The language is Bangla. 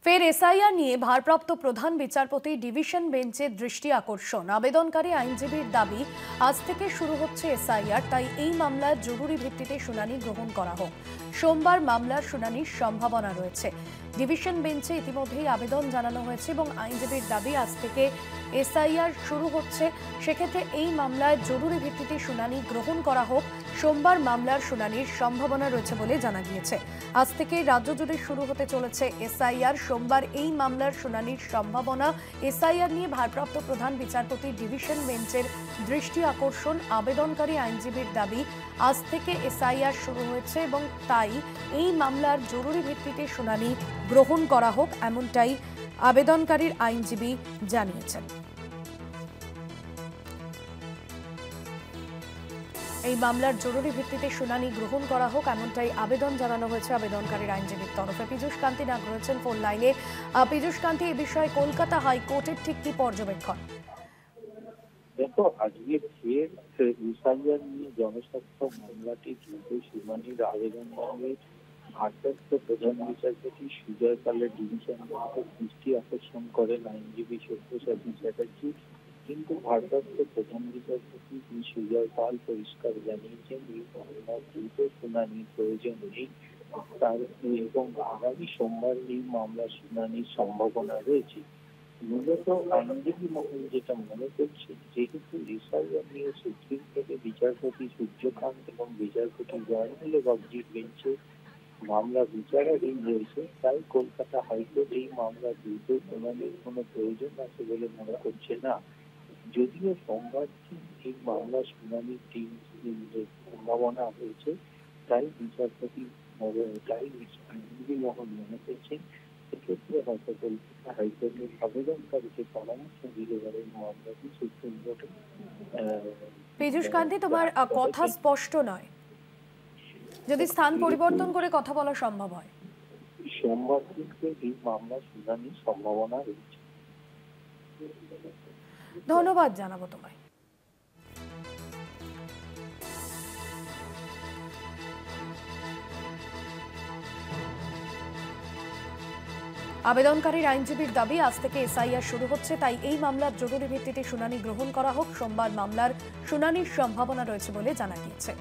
ফের এসআইআর নিয়ে ভারপ্রাপ্ত প্রধান বিচারপতি ডিভিশন বেঞ্চের দৃষ্টি আকর্ষণ। আবেদনকারী আইনজীবীর দাবি, আজ থেকে শুরু হচ্ছে এসআইআর, তাই এই মামলার জরুরি ভিত্তিতে শুনানি গ্রহণ করা হোক। সোমবার মামলার শুনানির সম্ভাবনা রয়েছে। ডিভিশন বেঞ্চে ইতিমধ্যেই আবেদন জানানো হয়েছে এবং আইনজীবীর দাবি, আজ থেকে এসআইআর শুরু হচ্ছে, সেক্ষেত্রে এই মামলায় জরুরি ভিত্তিতে শুনানি গ্রহণ করা হোক। সোমবার মামলার শুনানির সম্ভাবনা রয়েছে বলে জানা গিয়েছে। আজ থেকে রাজ্য জুড়ে শুরু হতে চলেছে এসআইআর। সোমবার এই মামলার শুনানির সম্ভাবনা। এসআইআর নিয়ে ভারপ্রাপ্ত প্রধান বিচারপতি ডিভিশন বেঞ্চের দৃষ্টি আকর্ষণ। আবেদনকারী আইনজীবীর দাবি, আজ থেকে এসআইআর শুরু হয়েছে এবং তাই এই মামলার জরুরি ভিত্তিতে শুনানি গ্রহণ করা হোক, এমনটাই আবেদনকারীর আইনজীবী জানিয়েছেন। এই মামলার জরুরি ভিত্তিতে শুনানি গ্রহণ করা হোক, এমনটাই আবেদন জানানো হয়েছে আবেদনকারীর আইনজীবীর তরফে। পীযূষ কান্তি নাগ রয়েছেন ফোন লাইনে। পীযূষ কান্তি, এই বিষয়ে কলকাতা হাইকোর্টের ঠিক কি পর্যবেক্ষণ? দেখো, আজকে ফের এসআইআর নিয়ে জনস্বার্থ মামলাটি দ্রুত শুনানির আবেদন জানিয়ে ভারপ্রাপ্ত প্রধান বিচারপতি সুজয় পালের ডিভিশন বেঞ্চের দৃষ্টি আকর্ষণ করেন আইনজীবী সব্যসাচী চ্যাটার্জি। কিন্তু ভারপ্রাপ্ত প্রধান বিচারপতি সুজয় পাল পরিষ্কার জানিয়েছেন, এই মামলার দ্রুত শুনানির প্রয়োজন নেই তার এবং আগামী সোমবার এই মামলার শুনানির সম্ভাবনা রয়েছে। মূলত আইনজীবী মহল যেটা মনে করছে, যেহেতু এসআইআর নিয়ে সুপ্রিম কোর্টে বিচারপতি সূর্যকান্ত এবং বিচারপতি জয়নুল বাগচির বেঞ্চে মামলা বিচারাধীন রয়েছে, তাই কলকাতা হাইকোর্ট এই মামলা দ্রুত শুনানির কোনো প্রয়োজন আছে বলে মনে করছে না। যদিও সোমবার এই মামলা শুনানির সম্ভাবনা হয়েছে, তাই বিচারপতি আইনজীবী মহল মনে করছেন সেক্ষেত্রে হয়তো কলকাতা হাইকোর্টের আবেদনকারীকে পরামর্শ দিতে পারেন মামলাটি সুপ্রিম কোর্টে। পীযূষ কান্তি, তোমার কথা স্পষ্ট নয়, যদি স্থান পরিবর্তন করে কথা বলা সম্ভব হয়। সোমবার থেকে এই মামলা শুনানির সম্ভাবনা রয়েছে। ধন্যবাদ জানাবো তোমায়। আবেদনকারীর আইনজীবীর দাবি, আজ থেকে এসআইআর শুরু হচ্ছে, তাই এই মামলার জরুরি ভিত্তিতে শুনানি গ্রহণ করা হোক। সোমবার মামলার শুনানির সম্ভাবনা রয়েছে বলে জানা গিয়েছে।